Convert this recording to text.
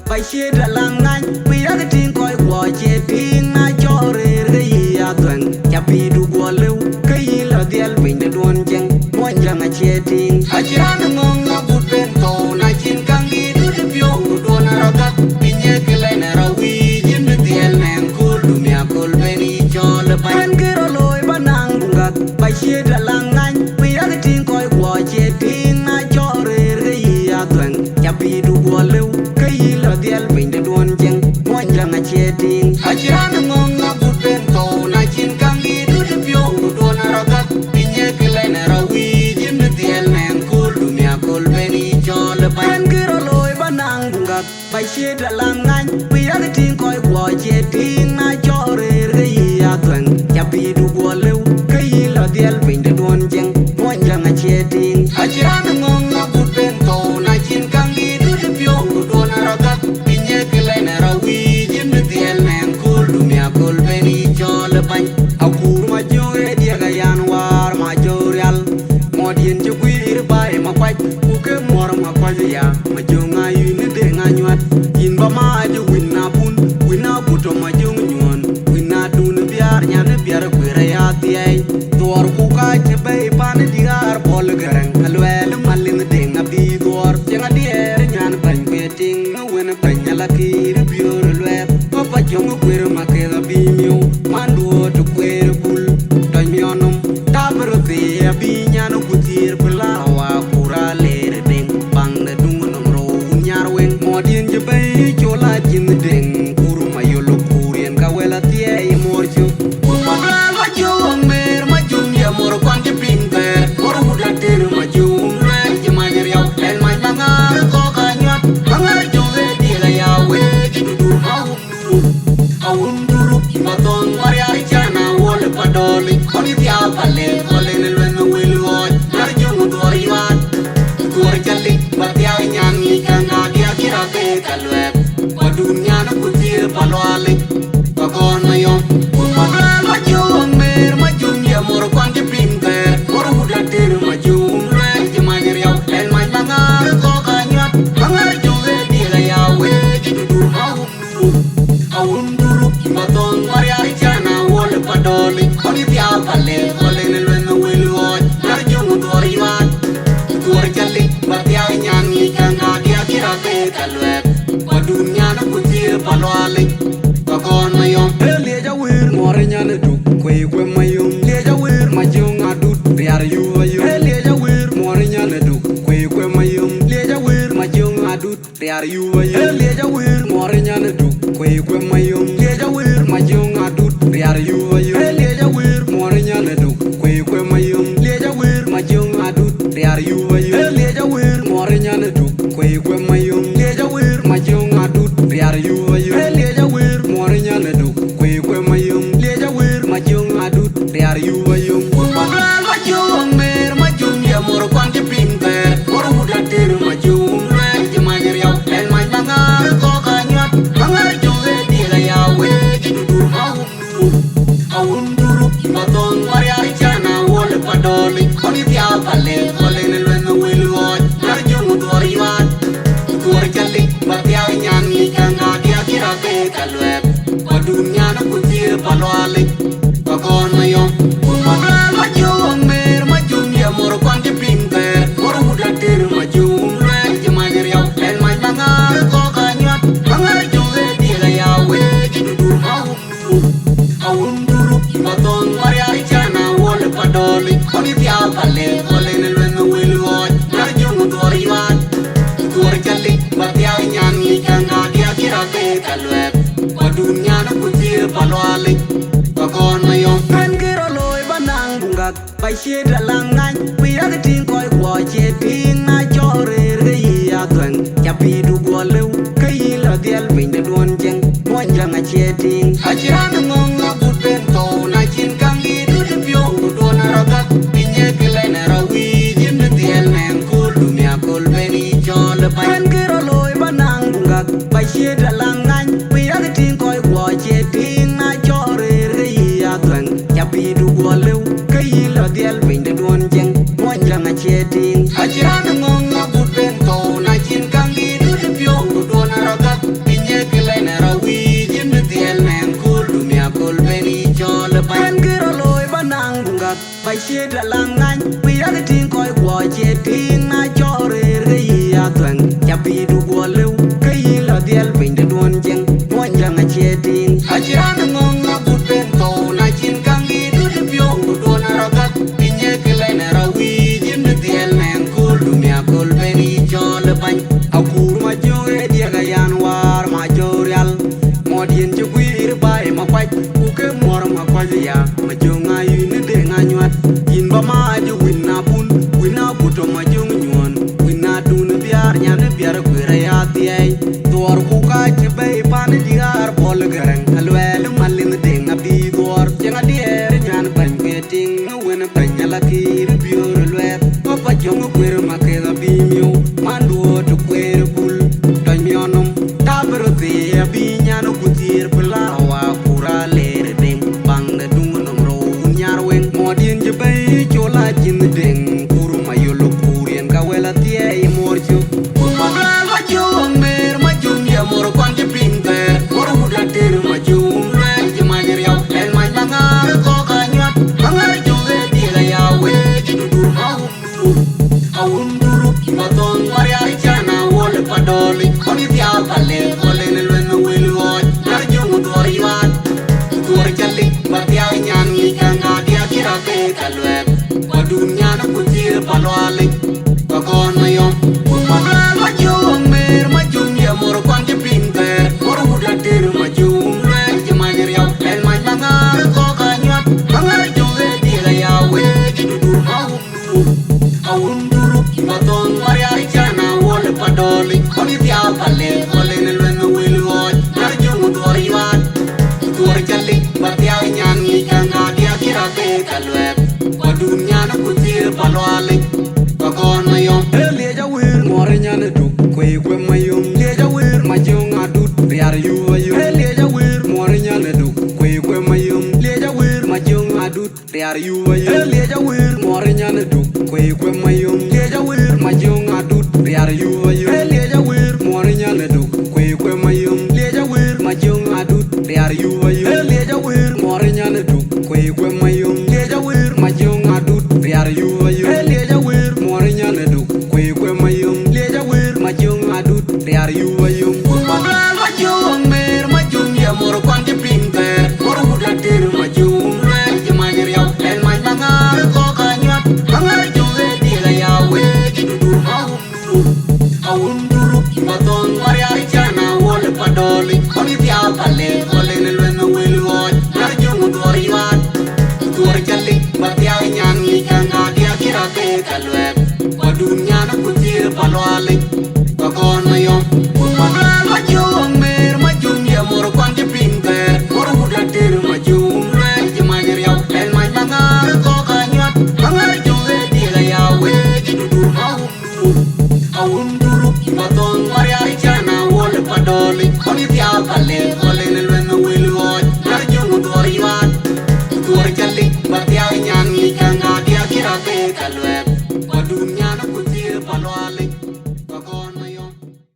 Bài chia đã lang ngay vì đã cái tin coi của chia tin ai cho rể cái gì à tuần chả bị đủ qua lâu cái gì là tiền mình đã đoan chăng mỗi lần ai chia tin ai chia nó ngon nó bút bên tổ này chín căng đi đứt đứt phiêu đoan nó cắt pin nhẹ cái này nó rau vi chín đứt tiền nàng cool đủ mía cool bên đi cho là bài anh kia rồi lôi bán nàng bùng gạt bài chia đã lang ngay vì đã cái tin coi của chia tin ai cho rể cái gì à tuần chả bị đủ qua lâu Dial mình đã đoan chăng mỗi lần ai chia tin ai chia nó ngon nó bút bên tổ này chín căng đi đứt đứt phiêu đoan nó cắt pin nhẹ cái này nó rau vi chín đứt tiền nàng cool đủ mía cool bên đi cho là bài anh kia rồi lôi bán nàng bùng gạt bài chia đã lang ngay vì đã cái tin coi của chia tin ai cho rể cái gì à tuần chả bị đủ qua lâu cái gì là dial mình đã đoan chăng mỗi lần ai chia tin ai chia nó ngon nó bút bên tổ này chín căng đi đứt đứt phiêu đoan nó cắt Bài chia ra lăng nganh vì ác tin coi quả chế tin na cho rề rề ya tuần chắp đi du qua lâu cái là điel mình đã đuôn chăng muốn chẳng ai chế tin ai chỉ ăn ngon ngọt bút bên tổ na chín căng đi du đi phiêu đuôn ra gắt tin nhé cái này là rawi dính được điel nén cool dumia cool beni cho le bay anh kia lôi ban nang bung gắt bài chia ra lăng nganh vì ác tin coi quả chế tin na cho rề rề ya tuần chắp đi du qua lâu cái là điel mình đã đuôn chăng muốn chẳng ai chế tin ai chỉ ăn ngon ngọt bút bên tổ na chín căng đi du đi phiêu đuôn ra gắt tin nhé cái này là rawi dính được điel nén cool dumia cool beni cho le bay anh kia lôi ban nang bung gắt bài chia ra lăng nganh vì ác tin coi quả chế tin na cho rề rề ya tuần chắp đi du qua lâu cái là điel mình đã đuôn chăng muốn chẳng ai chế tin ai chỉ ăn ngon ngọt bút bên tổ na chín căng đi du đi phiêu đuôn ra gắt tin nhé cái này là rawi dính được điel nén cool dumia cool beni cho le bay akur ma joe dia ga yanwar ma jorial modien ju kwir bai ma kwai ku ke mor ma kwai ya ma jonga yin de nga nyuat yin ba ma ju winna buto ma jong nyuan winna dun biar nyan biar kwira ya tiai tor ku ka che bai pan diar bol garang alwel malin de nga bi dor jenga dier nyan ban beting no wen ban yala kir bior lwet pa jong kwir ma ke ga bi miu mandu to kwir bul tan mionum tabro te bi nyano kutir pla wa kura ler ding bang de dung nom ro nyar wen modien je bai chola jin ding kuru mayolo kurien ka wela tie e morchu ma ma jong mer ma jong ya mor kwan je pinter mor huda ter ma jong le je ma yer yaw en ma langa ko ka nyat banga jo de die ga ya we ji du ma awun duru ki ma ton maria chana wol padoli oni dia pale kole ne len wel wo nar jong dor yat dor jalli ma dia nyan ni kanga dia kira be kalwe wa dunya na kutir palwale wa kon mayom ma jong mer ma jong ya mor kwan je pinter mor huda ter ma jong le je ma yer yaw en ma langa ko ka nyat banga jo de dia ga ya we ji du ma awun duru ki ma ton maria chana wol padoli oni dia pale kole ne len wel wo nar jong dor yat dor jalli ma dia nyan ni kanga dia kira be kalwe wa dunya na kutir palwale wa kon mayom le ja wir mor nyan du kwe kwe mayom le ja wir ma jong adut riar yu ayu le ja wir mor nyan du kwe kwe mayom le ja wir ma jong adut riar yu ayu le ja wir mor nyan du kwe kwe mayom le ja wir ma jong adut riar yu ayu le ja wir mor nyan du kwe kwe mayom le ja wir ma jong adut riar yu ayu le ja wir mor nyan du kwe kwe mayom le ja wir ma jong adut riar yu ayu le ja wir mor nyan du kwe kwe mayom le ja wir ma jong adut riar yu ayu ma jong mer ma jong ya mor kwan je pinter mor huda ter ma jong le je ma yer yaw en ma langa ko ka nyat banga jo de dia ga ya we ji du ma awun duru ki ma ton maria chana wol padoli oni dia pale kole ne len wel wo nar jong dor yat dor jalli ma dia nyan ni kanga dia kira be kalwe wa dunya na kutir palwale wa kon mayom ma jong mer ma jong ya mor kwan je pinter mor huda ter ma jong le je ma yer yaw en ma langa ko ka nyat banga jo de dia ga ya we ji du ma awun duru ki ma ton maria chana wol padoli oni dia pale kole ne